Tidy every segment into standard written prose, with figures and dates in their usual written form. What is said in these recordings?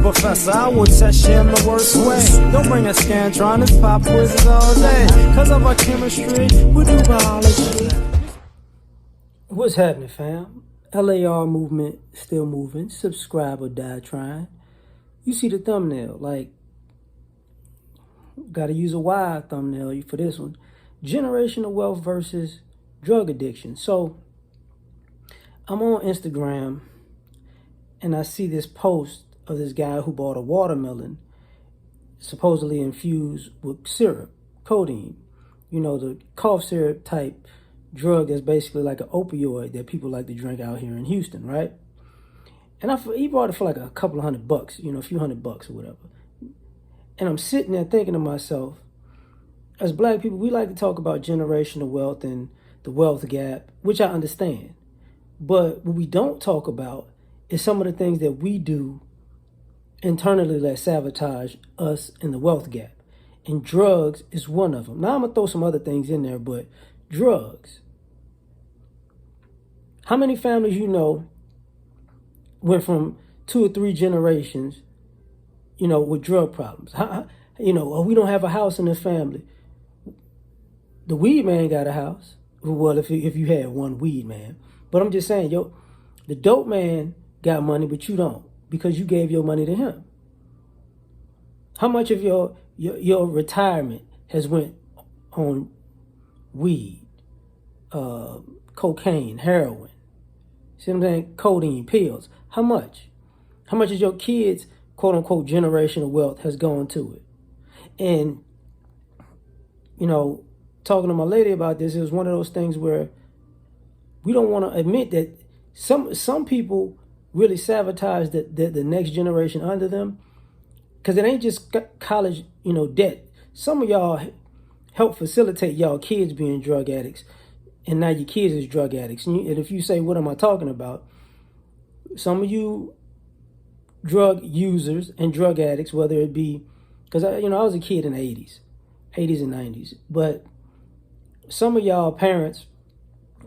professor, I will test you in the worst way. Don't bring a scantron, it's pop quizzes all day. Cause of our chemistry, we do biology. What's happening, fam? L.A.R movement still moving. Subscribe or die trying. You see the thumbnail, like, gotta use a wide thumbnail for this one. Generational wealth versus drug addiction. So I'm on Instagram and I see this post of this guy who bought a watermelon supposedly infused with syrup, codeine. You know, the cough syrup type drug that's basically like an opioid that people like to drink out here in Houston, right? And he bought it for like a couple of $100, you know, a few $100 or whatever. And I'm sitting there thinking to myself, as black people, we like to talk about generational wealth and the wealth gap, which I understand. But what we don't talk about is some of the things that we do internally that sabotage us in the wealth gap. And drugs is one of them. Now I'm going to throw some other things in there, but drugs. How many families you know went from 2 or 3 generations, you know, with drug problems? You know, we don't have a house in the family. The weed man got a house. Well, if you had one weed man. But I'm just saying, the dope man got money, but you don't, because you gave your money to him. How much of your retirement has went on weed, cocaine, heroin? See what I'm saying? Codeine, pills. How much? How much of your kids' quote unquote generational wealth has gone to it? And, you know, talking to my lady about this, it was one of those things where we don't want to admit that some people really sabotage the next generation under them, because it ain't just college, you know, debt. Some of y'all help facilitate y'all kids being drug addicts, and now your kids is drug addicts. And if you say, what am I talking about? Some of you drug users and drug addicts, whether it be, because I was a kid in the 80s and 90s, but some of y'all parents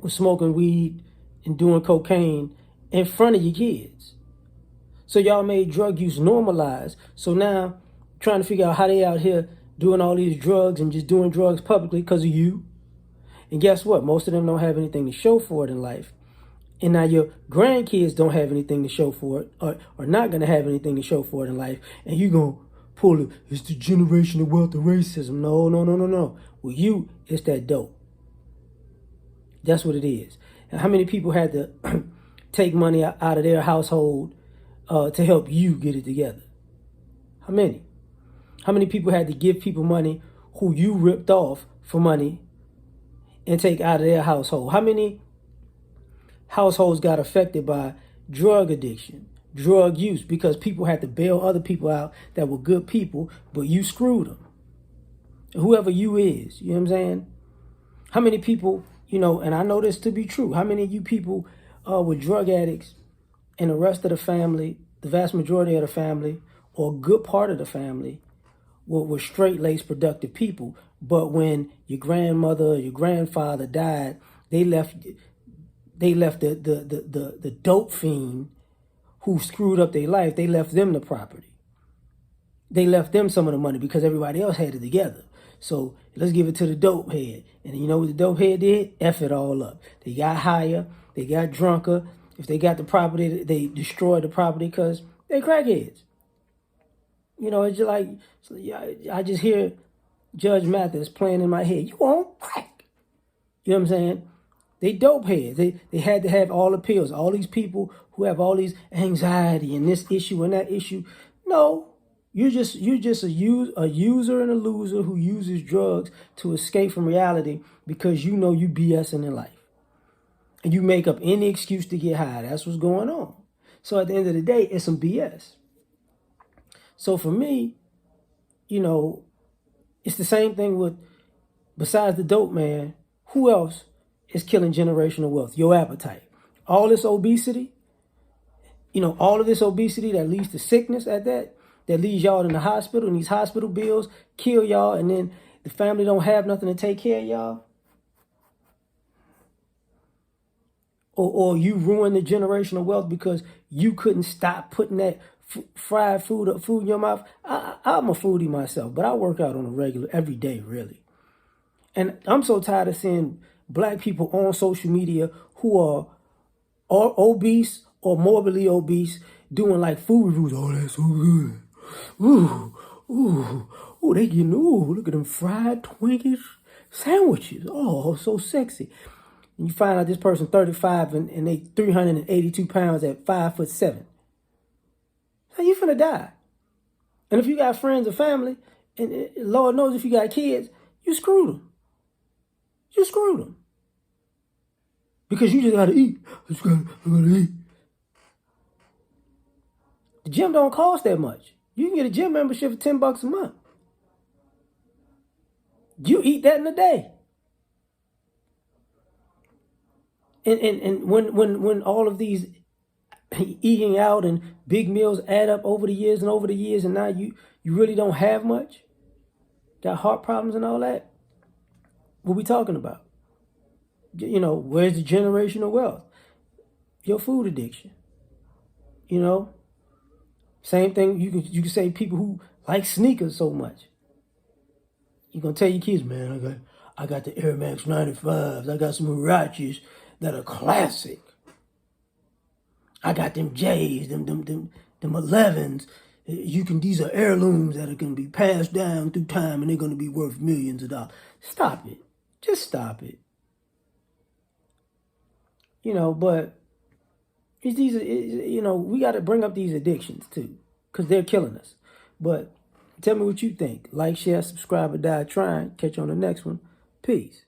were smoking weed and doing cocaine in front of your kids. So y'all made drug use normalized. So now trying to figure out how they out here doing all these drugs and just doing drugs publicly because of you. And guess what? Most of them don't have anything to show for it in life. And now your grandkids don't have anything to show for it, or not going to have anything to show for it in life. And you going to pull it, it's the generational wealth of racism. No. With you, it's that dope. That's what it is. And how many people had to take money out of their household to help you get it together? How many? How many people had to give people money who you ripped off for money and take out of their household? How many households got affected by drug addiction, drug use, because people had to bail other people out that were good people, but you screwed them? Whoever you is, you know what I'm saying? How many people, you know, and I know this to be true, how many of you people were drug addicts and the rest of the family, the vast majority of the family, or a good part of the family, were straight-laced, productive people, but when your grandmother or your grandfather died, they left the dope fiend who screwed up their life, they left them the property. They left them some of the money because everybody else had it together. So let's give it to the dope head. And you know what the dope head did? F it all up. They got higher, they got drunker. If they got the property, they destroyed the property because they crackheads. You know, it's just like, I just hear Judge Mathis playing in my head. You on crack. You know what I'm saying? They dope heads. They had to have all the pills. All these people who have all these anxiety and this issue and that issue. No, you're just a user and a loser who uses drugs to escape from reality because you know you BSing in life. And you make up any excuse to get high. That's what's going on. So at the end of the day, it's some BS. So for me, you know, it's the same thing with, besides the dope man, who else is killing generational wealth? Your appetite. All this obesity, you know, all of this obesity that leads to sickness at that leaves y'all in the hospital, and these hospital bills kill y'all, and then the family don't have nothing to take care of y'all. Or you ruin the generational wealth because you couldn't stop putting that fried food, food in your mouth. I'm a foodie myself, but I work out on a regular, every day, really. And I'm so tired of seeing black people on social media who are obese or morbidly obese doing like food reviews. Oh, that's so good. Ooh, ooh, ooh, they getting, ooh, look at them fried Twinkies sandwiches. Oh, so sexy. And you find out this person 35 and they 382 pounds at 5'7". How you finna die? And if you got friends or family, and Lord knows if you got kids, you screwed them. You screwed them. Because you just gotta eat. I gotta eat. The gym don't cost that much. You can get a gym membership for $10 a month. You eat that in a day. And when all of these eating out and big meals add up over the years, and now you really don't have much, got heart problems and all that, what we talking about? You know, where's the generational wealth? Your food addiction. You know, same thing. You can say people who like sneakers so much. You're gonna tell your kids, man, I got the Air Max 95s. I got some Huaraches that are classic. I got them J's, them 11s. These are heirlooms that are gonna be passed down through time, and they're gonna be worth millions of dollars. Stop it. Just stop it. You know, but we got to bring up these addictions too, because they're killing us. But tell me what you think. Like, share, subscribe, or die trying. Catch you on the next one. Peace.